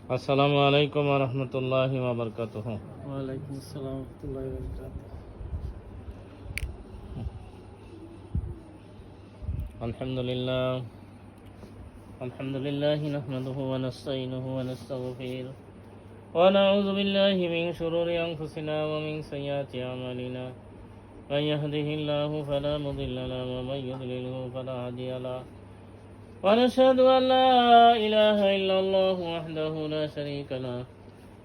আসসালামু আলাইকুম ওয়া রাহমাতুল্লাহি ওয়া বারাকাতুহু। ওয়ালাইকুম আসসালাম ওয়া রাহমাতুল্লাহি ওয়া বারাকাতুহু। আলহামদুলিল্লাহ আলহামদুলিল্লাহি নাহমাদুহু ওয়া নাস্তাঈনুহু ওয়া নাস্তাগফিরুহ ওয়া নাউযু বিল্লাহি মিন শুরুরি আনফুসিনা ওয়া মিন সাইয়্যাতি আমালিনা। মান ইয়াহদিহিল্লাহু ফালা মুদিল্লা লাহু ওয়া মান ইউদ্লিলহু ফালা হাদিয়া লাহু। ওয়া নাশহাদু আন লা ইলাহা ইল্লাল্লাহু ওয়াহদাহু লা শারীকা লাহু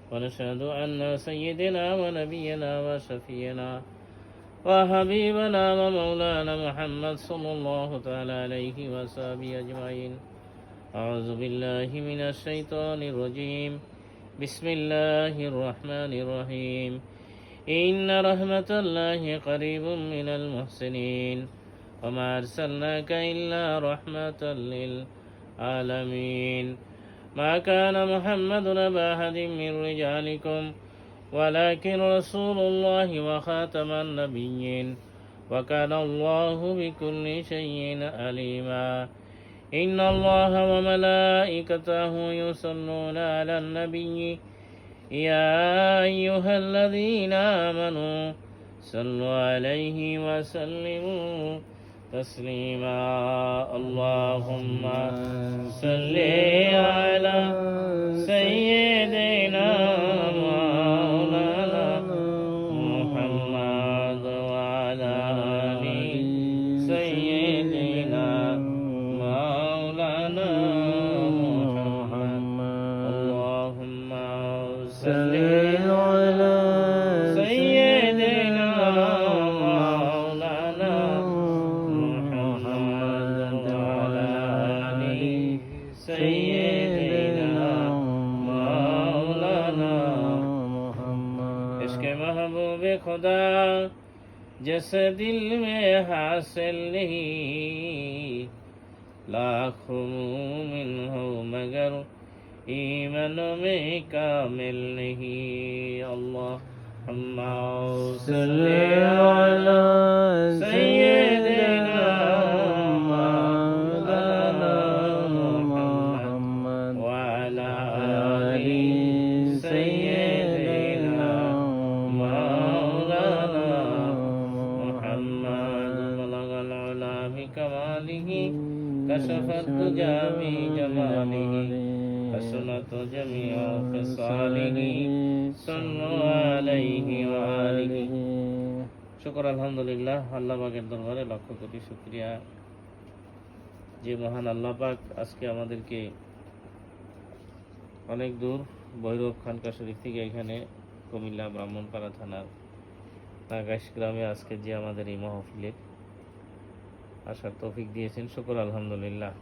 ওয়া নাশহাদু আন্না সাইয়্যিদানা ওয়া নাবিyyana ওয়া শাফি'ানা وحبيبنا ومولانا محمد صلى الله تعالى عليه وصحبه أجمعين. أعوذ بالله من الشيطان الرجيم. بسم الله الرحمن الرحيم. إن رحمة الله قريب من المحسنين وما أرسلناك إلا رحمة للعالمين. ما كان محمد أبا أحد من رجالكم ولكن رسول الله وخاتم النبيين وكان الله بكل شيء عليما. إن الله وملائكته يصلون على النبي يا أيها الذين آمنوا صلوا عليه وسلموا تسليما. اللهم صل على سيدنا खुदा जैसे दिल में हासिल नहीं, लाखों मोमिन हो मगर ईमान में कामिल नहीं। अल्लाहुम्मा सल्ली अला सय्यिदिना मौलाना मुहम्मद व अला आलि सय्यिदिना मौलाना मुहम्मद। बलगल उला बिकमालिही कशफत दुजा बिजमालिही हसनत जमीअ खिसालिही सल्लु अलैहि ওয়া আলিহি। শুকর আলহামদুলিল্লাহ, আল্লাহ পাকের দরবারে লক্ষ কোটি শুকরিয়া যে মহান আল্লাহ পাক আজকে আমাদেরকে অনেক দূর ভৈরব খানকা শরীফ থেকে এখানে কুমিল্লা ব্রাহ্মণপাড়া থানার নাগাইশ গ্রামে আজকে যে আমাদের এই মাহফিলে আসার তৌফিক দিয়েছেন, শুকর আলহামদুলিল্লাহ।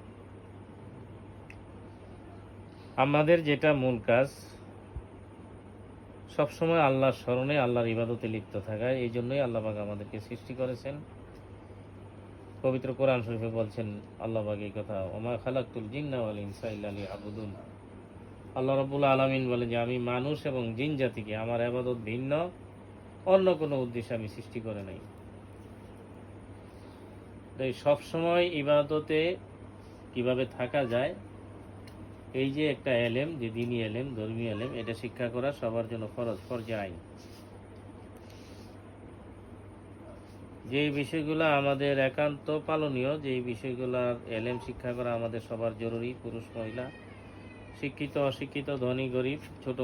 আমাদের যেটা মূল কাজ সবসময় আল্লাহর স্মরণে, আল্লাহর ইবাদতে লিপ্ত থাকা। এই জন্যই আল্লাহ পাক আমাদেরকে সৃষ্টি করেছেন। পবিত্র কোরআন শরীফে বলছেন আল্লাহ পাক এই কথা, ওমা খালাকতুল জিন্না ওয়াল ইনসা ইল্লা লিয়াবুদুন। আল্লাহ রাব্বুল আলামিন বলেন যে আমি মানুষ এবং জিন জাতিকে আমার ইবাদত ভিন্ন অন্য কোনো উদ্দেশ্যে আমি সৃষ্টি করে নাই। তাই সবসময় ইবাদতে কিভাবে থাকা যায়, এই যে একটা এলেম, যে দ্বীনি এলেম, ধর্মীয় এলেম, এটা শিক্ষা করা সবার জন্য ফরজ, ফরজে আইন। যে বিষয়গুলো আমাদের একান্ত পালনীয়, যে বিষয়গুলোর এলেম শিক্ষা করা আমাদের সবার জরুরি, পুরুষ মহিলা, শিক্ষিত অশিক্ষিত, ধনী গরিব, ছোট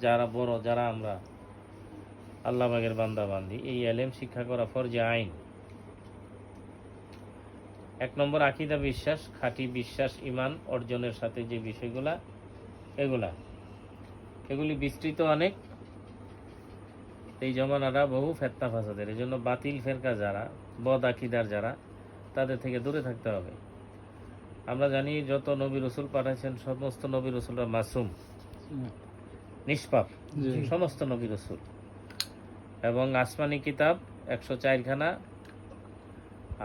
যারা বড়, যারা আমরা আল্লাহ পাকের বান্দা বান্দি, এই এলেম শিক্ষা করা ফরজে আইন। এক নম্বর আকীদা, বিশ্বাস, খাঁটি বিশ্বাস, ঈমান অর্জনের সাথে যে বিষয়গুলা, এগুলি বিস্তৃত অনেক। এই জমানাটা বহু ফেতনা ফাসাদের, এই জন্য বাতিল ফেরকা যারা, বদ আকীদার যারা, তাদের থেকে দূরে থাকতে হবে। আমরা জানি যত নবী রসুল পাঠাইছেন সমস্ত নবী রসুলরা মাসুম, নিষ্পাপ, সমস্ত নবী রসুল। এবং আসমানি কিতাব 104 খানা,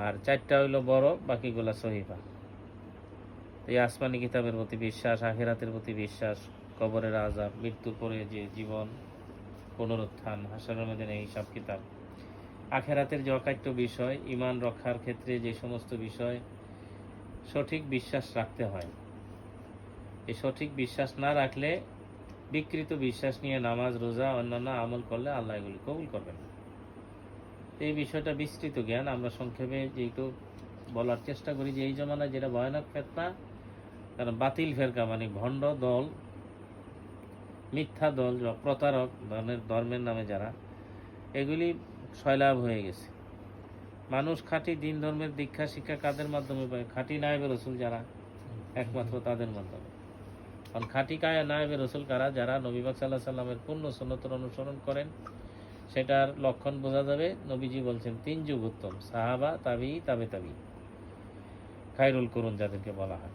আর 4টা হইল বড়, বাকিগুলা সহিফা। এই আসমানি কিতাবের প্রতি বিশ্বাস, আখিরাতের প্রতি বিশ্বাস, কবরের আযাব, মৃত্যুর পরে যে জীবন, পুনরুত্থান, হাসরের ময়দানে হিসাব কিতাব, আখিরাতের যে অকাট্য বিষয়, ঈমান রক্ষার ক্ষেত্রে যে সমস্ত বিষয় সঠিক বিশ্বাস রাখতে হয়। এই সঠিক বিশ্বাস না রাখলে বিকৃত বিশ্বাস নিয়ে নামাজ রোজা অন্যান্য আমল করলে আল্লাহ এগুলি কবুল করবেন না। এই বিষয়টা বিস্তৃত জ্ঞান, আমরা সংক্ষেপে যেহেতু বলার চেষ্টা করি যে এই জমানায় যেটা ভয়ানক ফেতনা, কারণ বাতিল ফেরকা মানে ভণ্ড দল, মিথ্যা দল বা প্রতারক ধর্মের নামে যারা, এগুলি সয়লাভ হয়ে গেছে। মানুষ খাঁটি দিন ধর্মের দীক্ষা শিক্ষা কাদের মাধ্যমে পায়? খাঁটি নায়েবে রসুল যারা, একমাত্র তাদের মাধ্যমে। কারণ খাঁটি নায়েবে রসুল কারা? যারা নবী পাক সাল্লাল্লাহু আলাইহি সাল্লামের পূর্ণ সুন্নতের অনুসরণ করেন। সেটার লক্ষণ বোঝা যাবে, নবীজি বলছেন 3 যুগ উত্তম, সাহাবা, তাবি, তাবে তাবি, খায়রুল কুরুন যাদেরকে বলা হয়।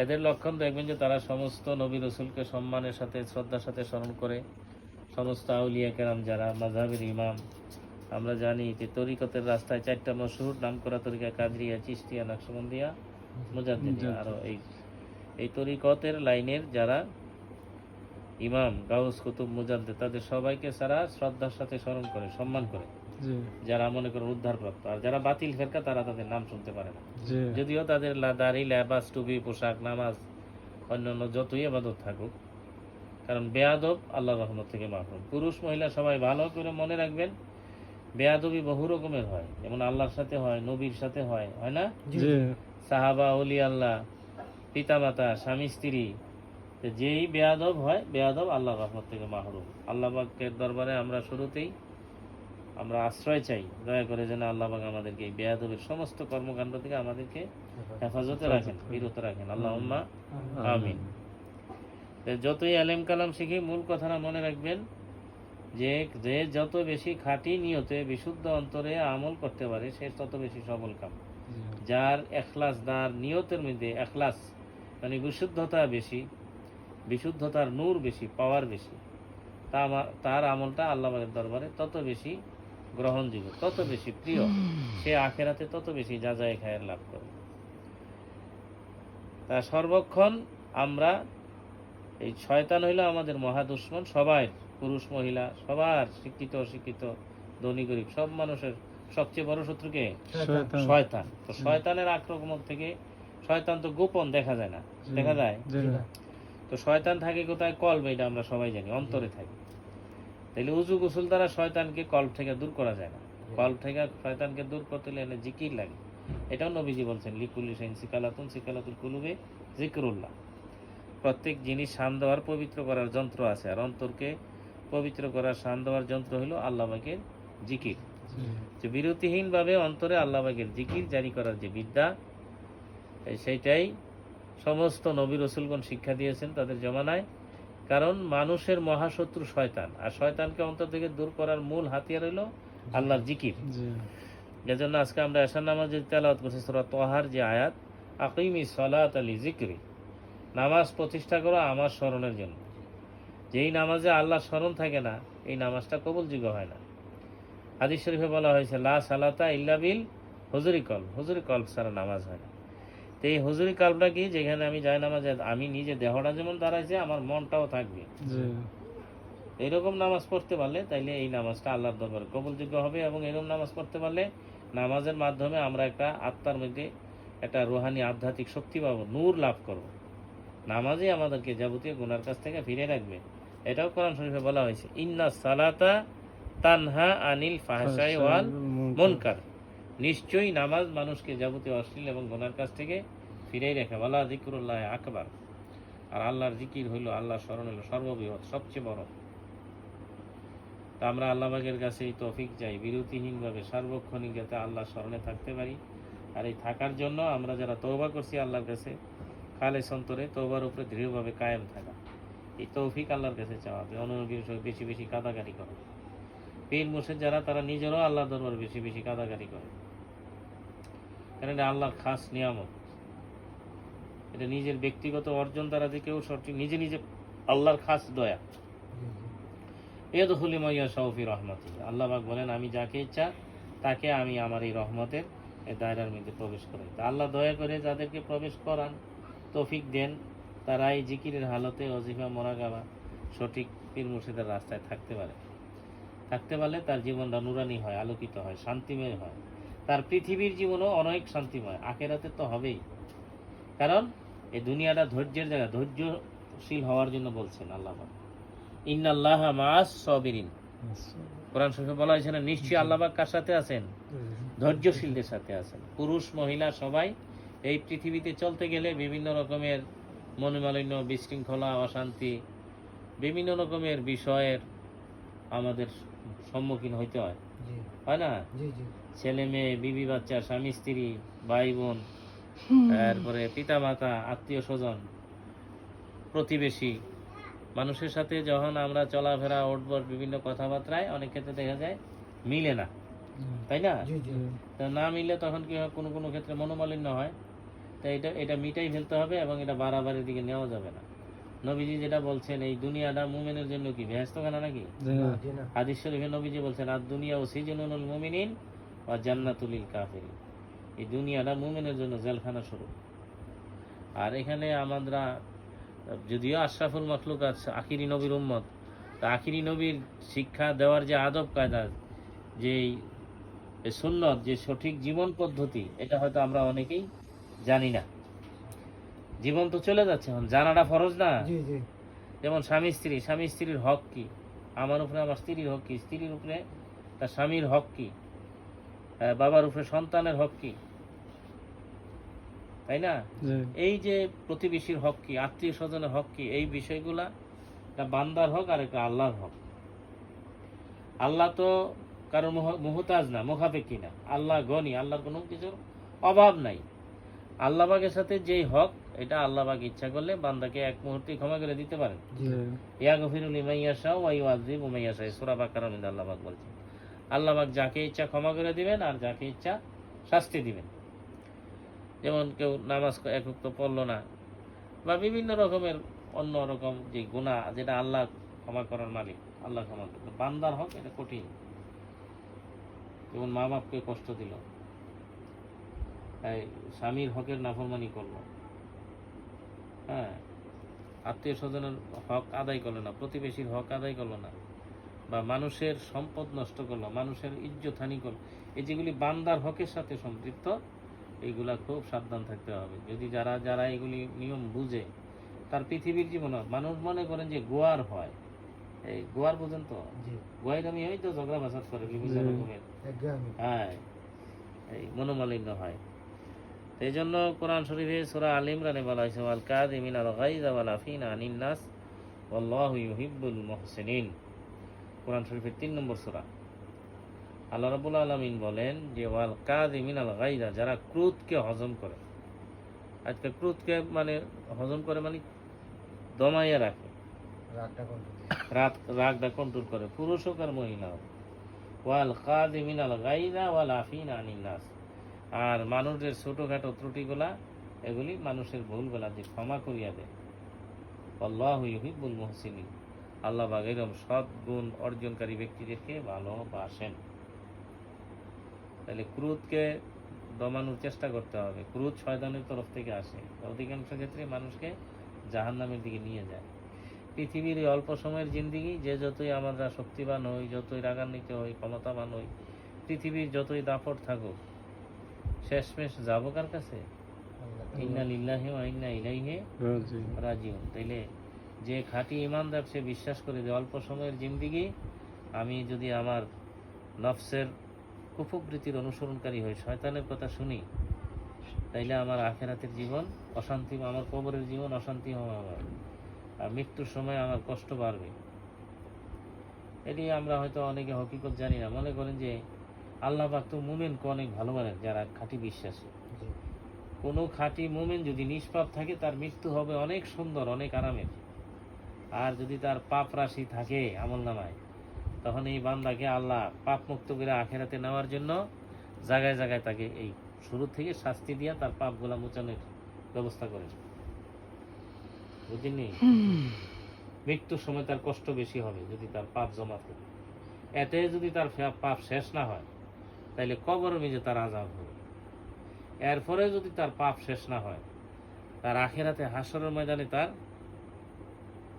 এদের লক্ষণ দেখবেন যে তারা সমস্ত নবী রসুলকে সম্মানের সাথে শ্রদ্ধার সাথে স্মরণ করে। সমস্ত আউলিয়া কেরাম যারা মাযহাবের ইমাম, আমরা জানি যে তরিকতের রাস্তায় 4টা মশহুর নাম করা তরিকা, কাদরিয়া, চিশতিয়া, নকশবন্দিয়া, মুজাদ্দিদিয়া। আর এই তরিকতের লাইনের যারা ইমাম, গাউস, কুতুব, মুজাদ্দিদ, তাদের সবাইকে সারা শ্রদ্ধার সাথে স্মরণ করে, সম্মান করে, যারা মনে করেন উদ্ধারপ্রাপ্ত। আর যারা বাতিল ফেরকা তারা তাদের নাম শুনতে পারে না, যদিও তাদের দাড়ি, লেবাস, টুপি, পোশাক, নামাজ, অন্যান্য যতই ইবাদত থাকুক। কারণ বেয়াদব আল্লাহর রহমত থেকে মাহরুম। পুরুষ মহিলা সবাই ভালো করে মনে রাখবেন, বেয়াদবি বহু রকমের হয়, যেমন আল্লাহর সাথে হয়, নবীর সাথে হয়, হয় না? সাহাবা, ওলি আল্লাহ, পিতামাতা, স্বামী স্ত্রী, যেই বেয়াদব হয়, বেয়াদব আল্লাহর রহমত থেকে মাহরুম। আল্লাহ পাকের দরবারে আমরা শুরুতেই আমরা আশ্রয় চাই, দয়া করে যেন আল্লাহ পাক আমাদেরকে এই বেয়াদবের সমস্ত কর্মকাণ্ড থেকে আমাদেরকে হেফাজতে রাখেন, বিরত রাখেন, আল্লাহুম্মা আমিন। যতই আলেম কালাম শিখি, মূল কথাটা মনে রাখবেন যে যে যত বেশি খাঁটি নিয়তে বিশুদ্ধ অন্তরে আমল করতে পারে সে তত বেশি সফল কাম। যার এখলাস, যার নিয়তের মধ্যে এখলাস মানে বিশুদ্ধতা বেশি, বিশুদ্ধতার নূর বেশি, পাওয়ার বেশি, তার আমলটা আল্লাহ পাকের দরবারে তত বেশি গ্রহণযোগ্য, তত বেশি প্রিয়, সে আখেরাতে তত বেশি যাজায়ে খায়ের লাভ করে। তা সর্বক্ষণ আমরা এই শয়তান হইল আমাদের মহা দুশমন, সবাই, পুরুষ মহিলা সবার, শিক্ষিত অশিক্ষিত, ধনী গরিব, সব মানুষের সবচেয়ে বড় শত্রুকে শয়তান। তো শয়তানের আক্রমণ থেকে, শয়তান তো গোপন, দেখা যায় না, দেখা যায়? তো শয়তান থাকে কোথায়? কলব, এটা আমরা সবাই জানি, অন্তরে থাকে। তাইলে উজু গোসল দ্বারা শয়তানকে কলব থেকে দূর করা যায় না। কলব থেকে শয়তানকে দূর করতে হলে জিকির লাগে। এটাও নবীজি বলছেন, লিকুল্লি শাইইন সিকালাতুন, সিকালাতুল কুলুবে যিকরুল্লাহ। প্রত্যেক জিনিস শান দেওয়ার, পবিত্র করার যন্ত্র আছে, আর অন্তরকে পবিত্র করার, শান দেওয়ার যন্ত্র হলো আল্লাহ পাকের জিকির। যে বিরতিহীনভাবে অন্তরে আল্লাহ পাকের জিকির জারি করার যে বিদ্যা, সেইটাই সমস্ত নবী রসুলগণ শিক্ষা দিয়েছেন তাদের জমানায়। কারণ মানুষের মহাশত্রু শয়তান, আর শয়তানকে অন্তর থেকে দূর করার মূল হাতিয়ার হলো আল্লাহর জিকির। এজন্য আজকে আমরা এশার নামাজে তেলাওয়াত করছি সূরা তাহার যে আয়াত, আকিমিস সালাতা লিযিকরি, নামাজ প্রতিষ্ঠা করো আমার স্মরণের জন্য। যেই নামাজে আল্লাহর স্মরণ থাকে না, এই নামাজটা কবুলযোগ্য হয় না। হাদিস শরীফে বলা হয়েছে, লা সালাতা ইল্লা বিল হুজুরি কলব, হুজুরি কলব ছাড়া নামাজ হয় না। তো এই হুজুরি কলবটা কি? যেখানে আমি যাই নামাজে, আমি নিজে দেহটা যেমন দাঁড়াইছে, আমার মনটাও থাকবে, এইরকম নামাজ পড়তে পারলে তাইলে এই নামাজটা আল্লাহর দরবারে কবুলযোগ্য হবে। এবং এরকম নামাজ পড়তে পারলে নামাজের মাধ্যমে আমরা একটা আত্মার মধ্যে একটা রুহানি আধ্যাত্মিক শক্তি পাবো, নূর লাভ করব। নামাজই আমাদেরকে যাবতীয় গুনার কাছ থেকে ফিরে রাখবে। এটাও কোরআন শরীফে বলা হয়েছে, ইন্না সালাতা তানহা আনিল ফাহশাই ওয়াল মুনকার, নিশ্চয়ই নামাজ মানুষকে যাবতীয় অশ্লীল এবং গুনার কাছ থেকে ফিরেই রাখে। ওয়ালা যিকরুল্লাহ আকবার, আর আল্লাহর জিকির হইল, আল্লাহর স্মরণ হইল সর্ববৃহৎ, সবচেয়ে বড়। তা আমরা আল্লাহ পাকের কাছে এই তৌফিক চাই, বিরতিহীনভাবে সার্বক্ষণিক যাতে আল্লাহর স্মরণে থাকতে পারি। আর এই থাকার জন্য আমরা যারা তওবা করছি আল্লাহর কাছে, খালেস অন্তরে তওবার উপরে দৃঢ়ভাবে কায়েম থাকা, এই তৌফিক আল্লাহর কাছে চাওয়া হবে। অনুনবীর সঙ্গে বেশি বেশি কাদাকারি করে। পীর মুর্শিদ যারা, তারা নিজেরাও আল্লাহর দরবারে বেশি বেশি কাদাকারি করে, কারণ এটা আল্লাহর খাস নিয়ামত। এটা নিজের ব্যক্তিগত অর্জন দ্বারা যে কেউ সঠিক, নিজে নিজে আল্লাহর খাস দয়া। ইয়াদখুলু মান ইয়াশাউ ফি রাহমাতি, আল্লাহ পাক বলেন, আমি যাকে ইচ্ছা তাকে আমি আমার এই রহমতের এই দায়রার মধ্যে প্রবেশ করাই। তা আল্লাহ দয়া করে যাদেরকে প্রবেশ করান, তৌফিক দেন, তারা এই জিকিরের হালতে ওয়াজিফা, মুরাকাবা, সঠিক পীর মুর্শিদের রাস্তায় থাকতে পারলে তার জীবনটা নুরানি হয়, আলোকিত হয়, শান্তিময় হয়। তার পৃথিবীর জীবনও অনেক শান্তিময়, আখেরাতে তো হবেই। কারণ এই দুনিয়াটা ধৈর্যের জায়গা, ধৈর্য ধৈর্যশীল হওয়ার জন্য বলছেন আল্লাহ পাক। ইন্নাল্লাহা মাআস সাবিরিন, কোরআন শরীফে বলা হয়েছে না, নিশ্চয়ই আল্লাহ পাক কার সাথে আছেন? ধৈর্যশীলদের সাথে আছেন। পুরুষ মহিলা সবাই এই পৃথিবীতে চলতে গেলে বিভিন্ন রকমের মনোমালিন্য, বিশৃঙ্খলা, অশান্তি, বিভিন্ন রকমের বিষয়ের আমাদের সম্মুখীন হইতে হয়, হয় না? ছেলে মেয়ে, বিবি বাচ্চা, স্বামী স্ত্রী, ভাই বোন, তারপরে পিতা মাতা, আত্মীয় স্বজন, প্রতিবেশী, মানুষের সাথে যখন আমরা চলাফেরা, উঠবস, বিভিন্ন কথাবার্তায় অনেক ক্ষেত্রে দেখা যায় মিলে না, তাই না? তো না মিললে তখন কি হয়, কোনো কোনো ক্ষেত্রে মনোমালিন্য হয়। তো এটা মিটাই ফেলতে হবে এবং এটা বাড়াবাড়ির দিকে নেওয়া যাবে না। নবীজি যেটা বলছেন, এই দুনিয়াটা মুমিনের জন্য কি বেহেশতখানা নাকি? হাদিস শরীফে নবীজি বলছেন, আর দুনিয়া ও সিজনুল মুমিনিন ওয়া জান্নাতুল লিল কাফিরিন, এই দুনিয়াটা মুমিনের জন্য জেলখানা স্বরূপ। আর এখানে আমরা যদিও আশরাফুল মাখলুকাত আখিরি নবীর উম্মত, তা আখিরি নবীর শিক্ষা দেওয়ার যে আদব কায়দা, যে সুন্নত, যে সঠিক জীবন পদ্ধতি, এটা হয়তো আমরা অনেকেই জানি না। জীবন তো চলে যাচ্ছে, এখন জানাটা ফরজ না? যেমন স্বামী স্ত্রীর হক কি, আমার উপরে আমার স্ত্রীর হক কি, স্ত্রীর উপরে তার স্বামীর হক কি, বাবার উপরে সন্তানের হক কি, তাই না? এই যে প্রতিবেশীর হক কি, আত্মীয় স্বজনের হক কি, এই বিষয়গুলা একটা বান্দার হক আর একটা আল্লাহর হক। আল্লাহ তো কারো মুহতাজ না, মুখাপেক্ষী না, আল্লাহ গনি, আল্লাহর কোনো কিছুর অভাব নাই। আল্লাহ পাকের সাথে যেই হক, এটা আল্লাহ পাক ইচ্ছা করলে বান্দাকে এক মুহূর্তে ক্ষমা করে দিতে পারেন। ইয়াগফিরু লিমান ইয়াশা ওয়া ইউআযযিবু মান ইয়াশা, সূরা বাকারার মধ্যে আল্লাহ পাক বলছেন, আল্লাহ পাক যাকে ইচ্ছা ক্ষমা করে দিবেন আর যাকে ইচ্ছা শাস্তি দিবেন। যেমন কেউ নামাজ এক ওয়াক্ত পড়লো না, বা বিভিন্ন রকমের অন্য রকম যে গুনাহ, যেটা আল্লাহ ক্ষমা করার মালিক, আল্লাহ ক্ষমা করবে। বান্দার হক এটা কঠিন। যেমন মা বাপকে কষ্ট দিল, স্বামীর হকের নাফরমানি করলো, হ্যাঁ, আত্মীয় স্বজনের হক আদায় করলো না, প্রতিবেশীর হক আদায় করলো না, বা মানুষের সম্পদ নষ্ট করলো, মানুষের ইজ্জত হানি করলো, এই যেগুলি বান্দার হকের সাথে সম্পৃক্ত, এইগুলা খুব সাবধান থাকতে হবে। যদি যারা এগুলি নিয়ম বুঝে, তার পৃথিবীর জীবন, মানুষ মনে করেন যে গোয়ার হয়, এই গোয়ার বুঝেন তো, গোয়াইরামি হয় তো, ঝগড়া ফাসাদ করে বিভিন্ন রকমের, হ্যাঁ, এই মনোমালিন্য হয়। এই জন্য কোরআন শরীফে সূরা আল ইমরানে বলা হয়েছে, ওয়াল কাযিমিনাল গায়যা ওয়াল আফিনা আনিন নাস ওয়াল্লাহু ইউহিব্বুল মুহসিনিন। কোরআন শরীফের ৩ নম্বর সূরা। আল্লাহ রাব্বুল আলামিন বলেন যে ওয়াল কাযিমিনাল গায়যা, যারা ক্রোধকে হজম করে। আজকে ক্রোধকে মানে হজম করে মানে দমাইয়া রাখে, রাগটা কন্ট্রোল করে, পুরুষ হোক আর মহিলা হোক। ওয়াল কাযিমিনাল গায়যা ওয়াল আফিনা আনিন নাস, আর মানুষের ছোটখাটো ত্রুটিগুলা, এগুলি মানুষের ভুলগুলা যে ক্ষমা করিয়া দেয়। আল্লাহু ইউহিব্বুল মুহসিনিন, আল্লাহ পাক এরকম সৎ গুণ অর্জনকারী ব্যক্তিদেরকে ভালোবাসেন। তাহলে ক্রোধকে দমানোর চেষ্টা করতে হবে। ক্রোধ শয়তানের তরফ থেকে আসে, অধিকাংশ ক্ষেত্রে মানুষকে জাহান্নামের দিকে নিয়ে যায়। পৃথিবীর এই অল্প সময়ের জিন্দিগি, যে যতই আমরা শক্তিবান হই, যতই রাগান্বিত হই, ক্ষমতাবান হই, পৃথিবীর যতই দাপট থাকুক, শেষমেশ যাবো কার কাছে? ইন্না লিল্লাহি ওয়া ইন্না ইলাইহি রাজিউন। তাইলে যে খাঁটি ইমানদার, সে বিশ্বাস করে যে অল্প সময়ের জিন্দিগি, আমি যদি আমার নফসের কুপ্রবৃত্তির অনুসরণকারী হই, শয়তানের কথা শুনি, তাইলে আমার আখিরাতের জীবন অশান্তি, আমার কবরের জীবন অশান্তি হবে, আর মৃত্যুর সময় আমার কষ্ট বাড়বে। এটি আমরা হয়তো অনেকে হকিকত জানি না, মনে করেন যে আল্লাহ পাক তো মুমিনকে অনেক ভালোবাসেন, যারা খাঁটি বিশ্বাসী। কোনো খাঁটি মুমিন যদি নিষ্পাপ থাকে, তার মৃত্যু হবে অনেক সুন্দর, অনেক আরামের। আর যদি তার পাপ রাশি থাকে আমল নামায়, তখন এই বান্দাকে আল্লাহ পাপ মুক্ত করে আখেরাতে নেওয়ার জন্য জায়গায় জায়গায় তাকে এই শুরু থেকে শাস্তি দিয়া তার পাপগুলা মোচানোর ব্যবস্থা করে। বুঝিনি? মৃত্যুর সময় তার কষ্ট বেশি হবে যদি তার পাপ জমা থাকে। এতে যদি তার পাপ শেষ না হয়, তাইলে কবরের মেঝে তার আযাব হবে। এরপরে যদি তার পাপ শেষ না হয়, তার আখিরাতে হাসরের ময়দানে তার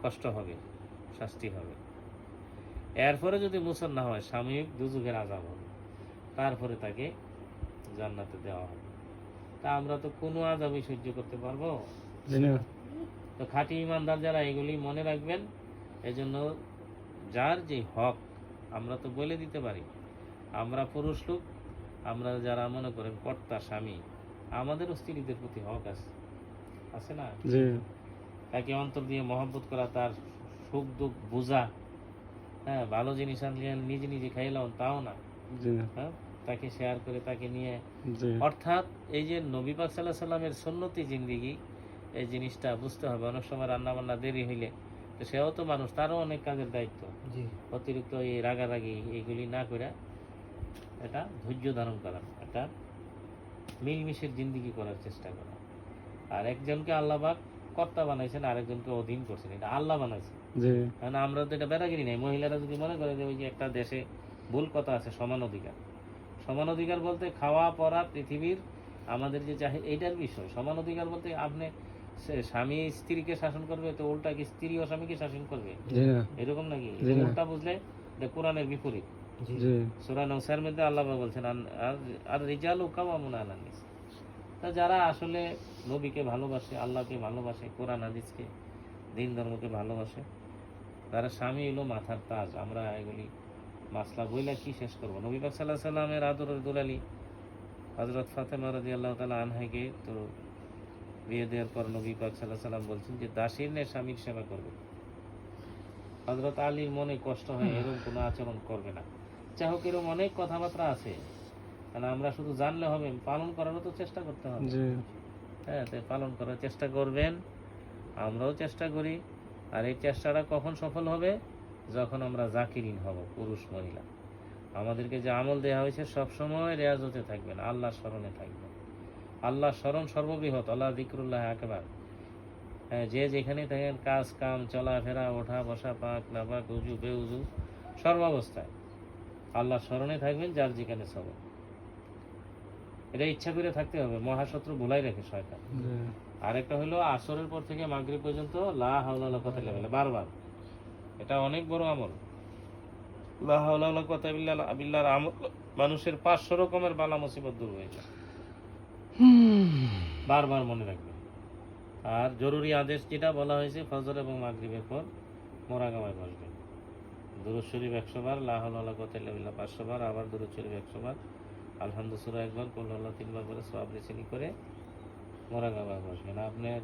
কষ্ট হবে, শাস্তি হবে। এরপরে যদি মুসল না হয়, সাময়িক দুজখের আযাব হবে, তারপরে তাকে জান্নাতে দেওয়া হবে। তা আমরা তো কোনো আযাবই সহ্য করতে পারবো? তো খাঁটি ইমানদার যারা এগুলি মনে রাখবেন। এজন্য যার যে হক আমরা তো বলে দিতে পারি, আমরা পুরুষ লোক, আমরা যারা মনে করেন কর্তা স্বামী, আমাদেরও স্ত্রীদের প্রতি হক আছে, আছে না? জি তাকে অন্তর দিয়ে মহব্বত করা, তার সুখ দুঃখ বোঝা, হ্যাঁ, ভালো জিনিস আনলে নিজে নিজে খাইলাম তাও না, জি হ্যাঁ, তাকে শেয়ার করে তাকে নিয়ে। জি অর্থাৎ এই যে নবী পাক সাল্লাল্লাহু আলাইহি সাল্লামের সুন্নতি জিন্দেগি, এই জিনিসটা বুঝতে হবে। অনেক সময় রান্না বান্না দেরি হইলে তো সেও তো মানুষ, তারও অনেক কাজের দায়িত্ব। অতিরিক্ত এই রাগারাগি এইগুলি না করে এটা ধৈর্য ধারণ করা, এটা মিলমিশের জিন্দেগি করার চেষ্টা করা। আর একজনকে আল্লাহ পাক কর্তা বানাইছেন, আরেকজনকে অধীন করছেন, এটা আল্লাহ বানাইছেন। জি কারণ আমরা তো এটা বেড়াগিরি নাই। মহিলারা যদি মনে করে যে ওই যে একটা দেশে ভুল কথা আছে, সমান অধিকার। সমান অধিকার বলতে খাওয়া পরা পৃথিবীর আমাদের যে চাহে এইটার বিষয়। সমান অধিকার বলতে আপনি স্বামী স্ত্রীকে শাসন করবে, তো উল্টা কি স্ত্রী ও স্বামীকে শাসন করবে? জি না এরকম নাকি? জি না। উল্টা বুঝলে এটা কোরআনের বিপরীত। জি সূরা নওসার মধ্যে আল্লাহ পাক বলছেন আর রিজালু কাওয়ামুনা আলান নিসা। তা যারা আসলে নবীকে ভালোবাসে, আল্লাহকে ভালোবাসে, কোরআন হাদিসকে, দিন ধর্মকে ভালোবাসে, তারা স্বামী হলো মাথার তাজ। আমরা এগুলি মাসলা বইলা কি শেষ করবো? নবী পাক সাল্লাল্লাহু আলাইহি সাল্লামের আদরের দুলালি হযরত ফাতেমা রাদিয়াল্লাহু তাআলা আনহাকে তো বিয়ে দেওয়ার পর নবী পাক সাল্লাল্লাহু আলাইহি সাল্লাম বলছেন যে দাসীর ন্যায় স্বামীর সেবা করবে। হযরত আলীর মনে কষ্ট হয়, এরকম কোনো আচরণ করবে না। যাই হোক, এরকম অনেক কথাবার্তা আছে, কারণ আমরা শুধু জানলে হবে, পালন করারও তো চেষ্টা করতে হবে। জি হ্যাঁ, তাই পালন করার চেষ্টা করবেন, আমরাও চেষ্টা করি। আর এই চেষ্টাটা কখন সফল হবে? যখন আমরা জাকিরিন হব, পুরুষ মহিলা। আমাদেরকে যে আমল দেওয়া হয়েছে সবসময় রেয়াজতে থাকবেন, আল্লাহর স্মরণে থাকবেন। আল্লাহর স্মরণ সর্ববৃহৎ, আল্লাহ যিকরুল্লাহ আকবার। হ্যাঁ, যে যেখানে থাকেন, কাজ কাম, চলাফেরা, ওঠা বসা, পাক নাপাক, উজু বেউজু, সর্বাবস্থায় আল্লাহর স্মরণে থাকবেন, যার যেখানে সব। এটা ইচ্ছা করে থাকতে হবে, মহাশত্রু ভুলাই রাখে শয়তান। জি আরেকটা হলো আসরের পর থেকে মাগরিব পর্যন্ত লা হাওলা ওয়ালা কুওয়াতা ইল্লা বিল্লাহ, বারবার। এটা অনেক বড় আমল। লা হাওলা ওয়ালা কুওয়াতা ইল্লা বিল্লাহর আমল মানুষের 500 রকমের বালা মুসিবত দূর হয়ে যায়। বারবার মনে রাখবেন। আর জরুরি আদেশ যেটা বলা হয়েছে, ফজর এবং মাগরিবের পর মোরাকাবায় বসবেন। দুরূদ শরীফ 100 বার, লা হাওলা ওয়ালা কুওয়াতা ইল্লা বিল্লাহ 500 বার, আবার দুরূদ শরীফ 100 বার, আলহামদু সূরা 1 বার, কুল আল্লাহ 3 বার করে সওয়াব রিসিনি করে মোরাকাবায় বসবেন। আপনার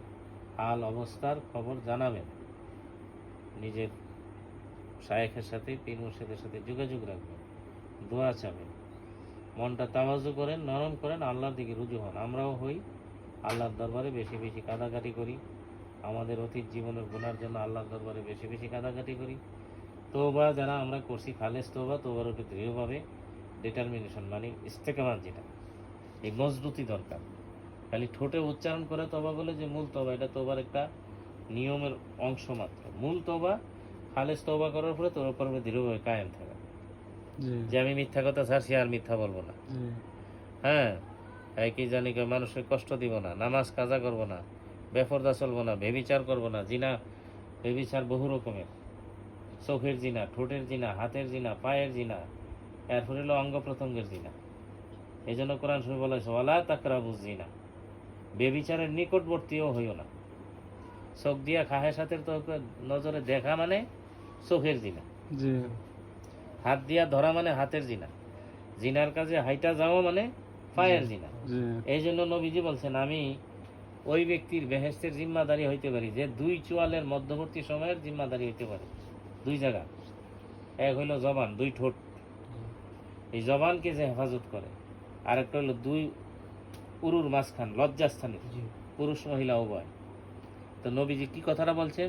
হাল অবস্থার খবর জানাবেন, নিজের শায়েখের সাথে, পীর মুর্শিদের সাথে যোগাযোগ রাখবেন, দোয়া চাবেন, মনটা তাওয়াজু করেন, নরম করেন, আল্লাহর দিকে রুজু হন। আমরাও হই আল্লাহর দরবারে বেশি বেশি কাঁদাকাটি করি, আমাদের অতীত জীবনের গুনার জন্য আল্লাহর দরবারে বেশি বেশি কাঁদাকাটি করি। তওবা যারা আমরা করছি, খালেস তওবা, তওবার উপরে দৃঢ়ভাবে ডিটারমিনেশন, মানে ইস্তেকামাত, যেটা এই মজবুতি দরকার। খালি ঠোঁটে উচ্চারণ করে তওবা বলে যে মূল তওবা, এটা তওবার একটা নিয়মের অংশ মাত্র। মূল তওবা খালেস তওবা করার পরে তোর উপর দৃঢ়ভাবে কায়েম থাকা, জি যে আমি মিথ্যা কথা ছাড়ছি, আর মিথ্যা বলবো না। জি হ্যাঁ, কি জানি মানুষের কষ্ট দিব না, নামাজ কাজা করব না, বেফরদা চলবো না, বেবিচার করব না। জিনা বেবিচার বহু রকমের, চোখের জিনা, ঠোঁটের জিনা, হাতের জিনা, পায়ের জিনা, এরপরে হলো অঙ্গ প্রত্যঙ্গের জিনা। এই জন্য কোরআন শরীফ বলা হয়েছে ওয়ালা তাকরাবুজ জিনা, বেবিচারের নিকটবর্তীও হইও না। চোখ দিয়া খাহের সাথে তো নজরে দেখা মানে চোখের জিনা, জি হাত দিয়া ধরা মানে হাতের জিনা, জিনার কাজে হাইটা যাওয়া মানে পায়ের জিনা। জি এই জন্য নবীজি বলছেন, আমি ওই ব্যক্তির বেহেশতের জিম্মাদারি হইতে পারি যে 2 চোয়ালের মধ্যবর্তী সময়ের জিম্মাদারি হইতে পারে। 2 জায়গা, এক হইল জবান, 2 ঠোঁট, এই জবানকে যে হেফাজত করে। আরেকটা হইল 2 উরুর মাঝখান, লজ্জাস্থানে, পুরুষ মহিলা উভয়। তো নবীজি কি কথাটা বলছেন,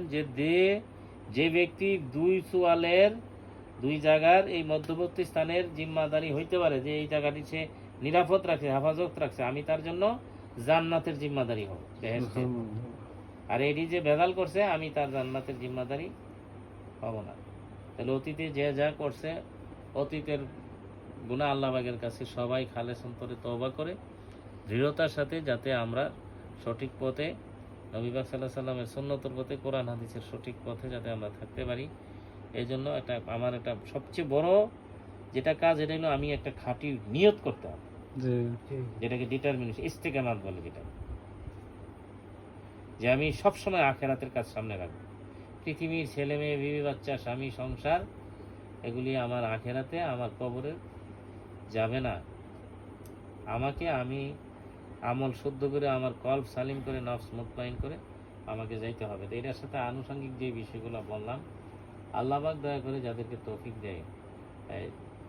যে ব্যক্তি 2 চোয়ালের 2 জায়গার এই মধ্যবর্তী স্থানের জিম্মাদারি হইতে পারে, যে এই জায়গাটি সে নিরাপদ রাখছে, হেফাজত রাখছে, আমি তার জন্য জান্নাতের জিম্মাদারি হব, বেহেশতের। আর এটি যে ভেজাল করছে, আমি তার জান্নাতের জিম্মাদারি হব না। তাহলে অতীতে যে যা করছে, অতীতের গুনাহ আল্লাহ পাকের কাছে সবাই খালেস অন্তরে তওবা করে দৃঢ়তার সাথে, যাতে আমরা সঠিক পথে, নবী পাক সাল্লাল্লাহু আলাইহি সাল্লামের সুন্নতের পথে, কোরআন হাদিসের সঠিক পথে যাতে আমরা থাকতে পারি। এই জন্য আমার একটা সবচেয়ে বড় যেটা কাজ, এটা হলো আমি একটা খাঁটি নিয়ত করতে হবে, জি যেটাকে ডিটারমিনেশন, ইস্তেকামাত বলে। যেটা যে আমি সবসময় আখেরাতের কাজ সামনে রাখবো। পৃথিবীর ছেলে মেয়ে, বিবি বাচ্চা, স্বামী, সংসার, এগুলি আমার আখেরাতে, আমার কবরে যাবে না। আমি আমল শুদ্ধ করে, আমার কলব সালিম করে, নফস মুতমাইন করে আমাকে যাইতে হবে। তো এটার সাথে আনুষঙ্গিক যে বিষয়গুলো বললাম, আল্লাহ পাক দয়া করে যাদেরকে তৌফিক দেয়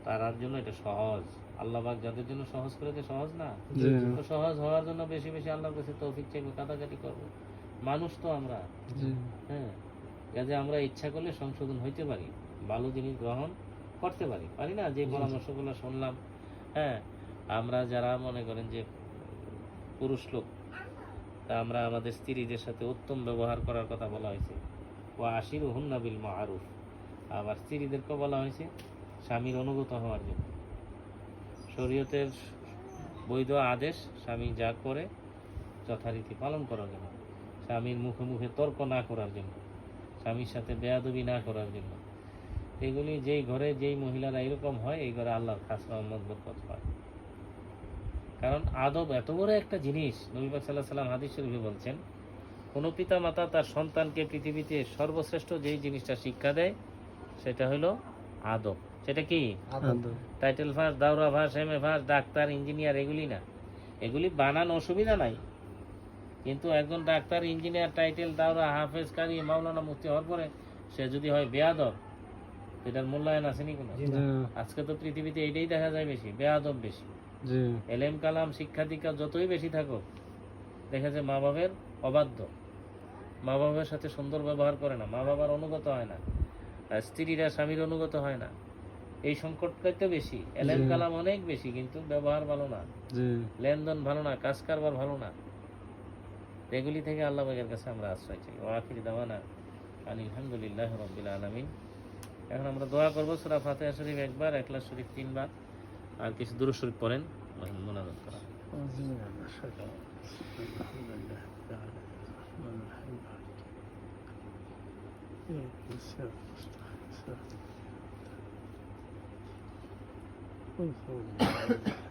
তার জন্য এটা সহজ। আল্লাহ পাক যাদের জন্য সহজ করে দেয়, সহজ না? তো সহজ হওয়ার জন্য বেশি বেশি আল্লাহর কাছে তৌফিক চাইবো, কাটাকাটি করবো। মানুষ তো আমরা, হ্যাঁ, কাজে আমরা ইচ্ছা করলে সংশোধন হইতে পারি, ভালো জিনিস গ্রহণ করতে পারি, পারি না? যে পরামর্শগুলো শুনলাম, হ্যাঁ, আমরা যারা মনে করেন যে পুরুষ লোক, তা আমরা আমাদের স্ত্রীদের সাথে উত্তম ব্যবহার করার কথা বলা হয়েছে, ও আশিরুহুন্না বিল মারুফ। আবার স্ত্রীদেরকেও বলা হয়েছে স্বামীর অনুগত হওয়ার জন্য, শরীয়তের বৈধ আদেশ স্বামী যা করে যথারীতি পালন করার জন্য, স্বামীর মুখে মুখে তর্ক না করার জন্য, স্বামীর সাথে বেয়াদবি না করার জন্য। এগুলি যেই ঘরে যেই মহিলারা এরকম হয়, এই ঘরে আল্লাহর খাস রহমত বরকত হয়। কারণ আদব এত বড় একটা জিনিস। নবী পাক সাল্লাল্লাহু আলাইহি ওয়াসাল্লাম হাদিস শরীফে বলছেন, কোনো পিতা মাতা তার সন্তানকে পৃথিবীতে সর্বশ্রেষ্ঠ যেই জিনিসটা শিক্ষা দেয় সেটা হলো আদব। সেটা কি? টাইটেল ফার্স্ট, দাওরা first, MA first, doctor, engineer, এগুলি না। এগুলি বানান অসুবিধা নাই, কিন্তু একজন ডাক্তার, ইঞ্জিনিয়ার, টাইটেল, দাওরা, হাফেজ, কারি, মাওলানা, মুফতি হওয়ার পরে সে যদি হয় বেয়াদব, এটার মূল্যায়ন আসেনি কোনো? আজকে তো পৃথিবীতে এইটাই দেখা যায় বেশি, বেয়াদব বেশি। এলেম কালাম শিক্ষা দীক্ষা যতই বেশি থাকুক, দেখা যায় মা বাবার অবাধ্য, মা বাবার সাথে সুন্দর ব্যবহার করে না, মা বাবার অনুগত হয় না, আর স্ত্রীরা স্বামীর অনুগত হয় না। এই সংকটটাই তো বেশি। এলেম কালাম অনেক বেশি, কিন্তু ব্যবহার ভালো না, লেনদেন ভালো না, কাজ কারবার ভালো না। এগুলি থেকে আল্লাহ পাকের কাছে আমরা আশ্রয় চাই। ওয়া আখির দাওয়ানা আলহামদুলিল্লাহ রাব্বিল আলামিন। এখন আমরা দোয়া করব, সূরা ফাতিহা শরীফ একবার, ইখলাস শরীফ 3 বার, আর কিছু দুরূদ শরীফ পড়েন, মুনাজাত করা। Thank you.